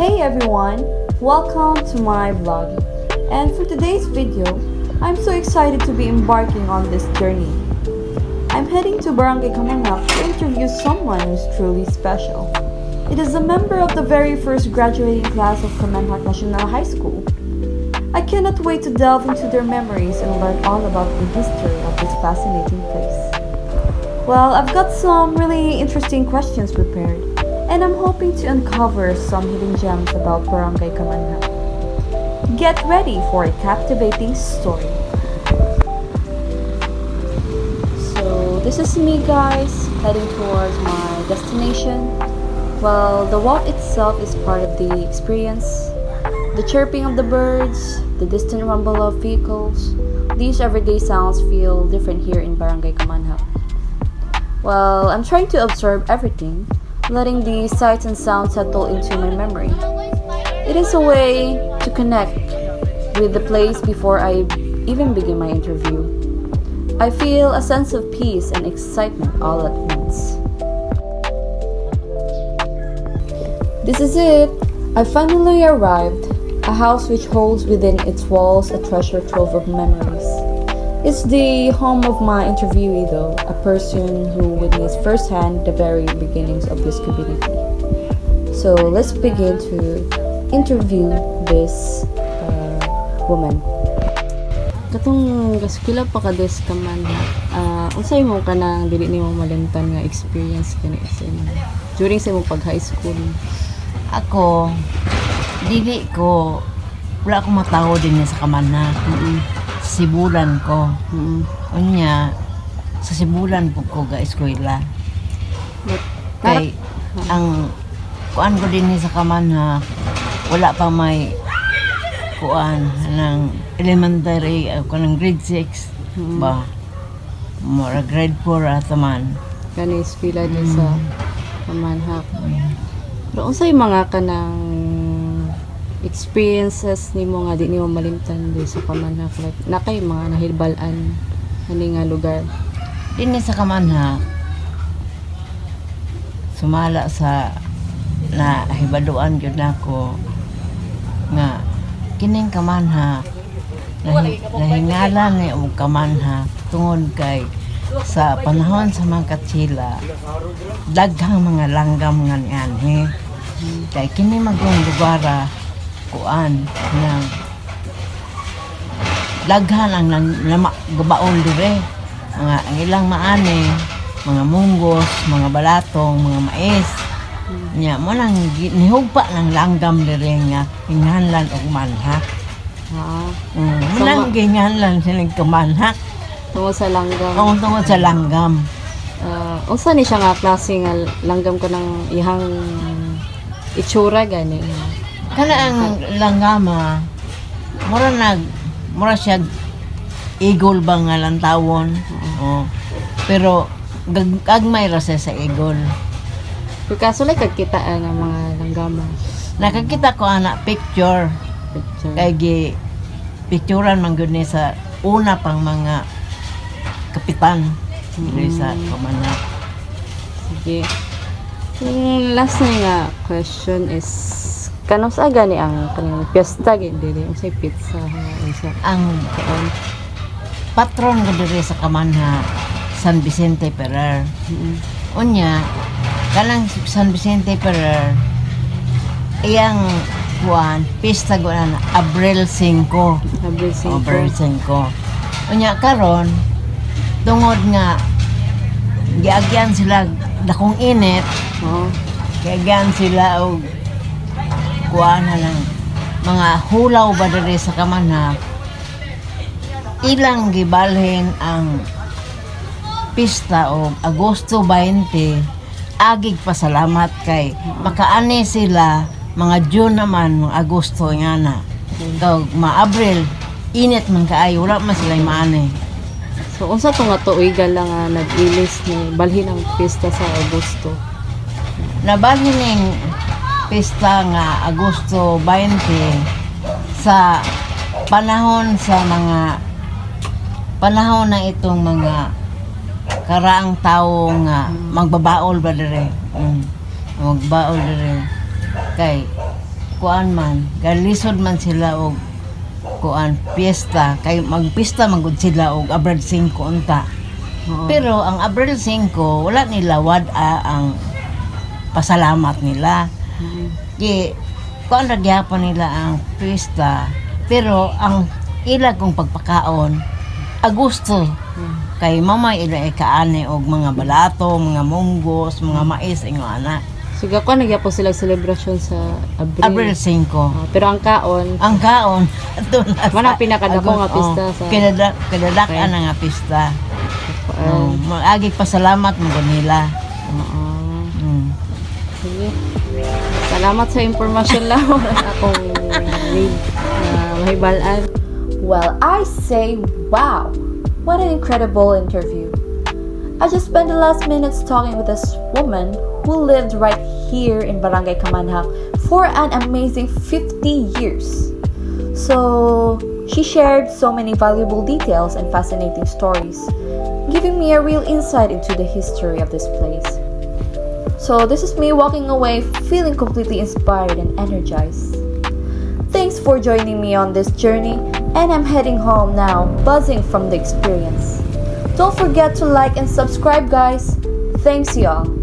Hey everyone, welcome to my vlog. And for today's video, I'm so excited to be embarking on this journey. I'm heading to Barangay Kamanhak to interview someone who's truly special. It is a member of the very first graduating class of Kamanhak National High School. I cannot wait to delve into their memories and learn all about the history of this fascinating place. Well, I've got some really interesting questions prepared, and I'm hoping to uncover some hidden gems about Barangay Kamanhak. Get ready for a captivating story. So, this is me guys, heading towards my destination. Well, the walk itself is part of the experience. The chirping of the birds, the distant rumble of vehicles, these everyday sounds feel different here in Barangay Kamanhak. Well, I'm trying to absorb everything, letting the sights and sounds settle into my memory. It is a way to connect with the place before I even begin my interview. I feel a sense of peace and excitement all at once. This is it! I finally arrived, a house which holds within its walls a treasure trove of memories. It's the home of my interviewee though, a person who witnessed firsthand the very beginnings of this community. So let's begin to interview this woman. Katong gaskula pa ka des kaman unsay mo kanang dili nimo malimtan nga experience kani sa during sa imong pag high school? Ako, dili ko, wala akong matawo din sa Kamanhak. Sibulan ko. Unya, sa sibulan po ko ga-eskwela. Kay, ang kuan ko din sa Kamanhak, wala pa may kuan ng elementary, ako ng grade 6, ba? Mora grade 4 ato man. Kani eskwela din sa Kamanhak. Pero unsay mga kanang experiences nimo nga di nimo malimtan di sa Kamanhak, like nakay mga nahilbalan ani nga lugar Dinhi sa Kamanhak, sumala sa nahibaluan gyud nako nga kining Kamanhak nahingalan ni og Kamanhak tungod kay sa panahon sa mga Katsila daghang mga langgam nga nianhi. Kay kini magong lugara kuan na daghan ang gabaon dire, mga ang ilang maani, mga munggos, mga balatong, mga mais nya mo nang nihugpa ng langgam dire nga hinganlan og manhak. Mo nang ginganlan silang Kamanhak tungod sa langgam. Tungod sa langgam. Unsa ni siya nga klase nga langgam ko ng ihang itsura gani? Kana ang langgama, mura siya eagle ba nga lantawon. Pero gagmay ra siya sa eagle. Pero kaso like kagkita nga mga langgama. Nakakita ko ana picture. Kay gi picturean man gud ni sa una pang mga kapitan sa Kamanhak. Sige. Yung last na nga question is kanang sa gani ang kanang piyesta gid dili unsay pizza unsa Ang patron ko diri sa Kamanhak, San Vicente Ferrer. Unya, kanang San Vicente Ferrer, iyang kuan, pista ko na Abril 5. Abril 5. Unya, karon tungod nga, giagyan sila dakong init, giagyan sila og kuan na lang, mga hulaw ba diri sa Kamanhak, ilang gibalhin ang pista o Agosto 20, agig pasalamat kay makaani sila mga June naman, mga Agosto nga na. Daw, ma-Abril, init man kaayo, wala man sila maani. So unsa to nga tuiga lang nga nag-ilis ni balhin ang pista sa Agosto? Nabalhin ning pista nga Agosto 20 sa panahon na itong mga karaang tao nga magbabaol ba dire. Magbaol dire. Kay kuan man, galisod man sila og kuan piyesta, kay magpista magud sila og Abril 5 unta. Oo. Pero ang Abril 5 wala nila wad-a ang pasalamat nila. Di kuan ra gyapon nila ang piyesta, pero ang ila kong pagpakaon Agosto. Kay mamay ila ikaani og mga balato, mga munggos, mga mais ingo ana. Sige ko nagyapon sila selebrasyon sa Abril 5. pero ang kaon Ang kaon ato na Mana pinakadako nga pista sa- kinadakan na nga pista. Maagi pasalamat mo nila. Oo. Mm. Sige. Salamat sa impormasyon lang akong read na mahibalaan. Well, I say wow. What an incredible interview. I just spent the last minutes talking with this woman who lived right here in Barangay Kamanhak for an amazing 50 years. So, she shared so many valuable details and fascinating stories, giving me a real insight into the history of this place. So, this is me walking away feeling completely inspired and energized. Thanks for joining me on this journey, and I'm heading home now, buzzing from the experience. Don't forget to like and subscribe, guys. Thanks, y'all.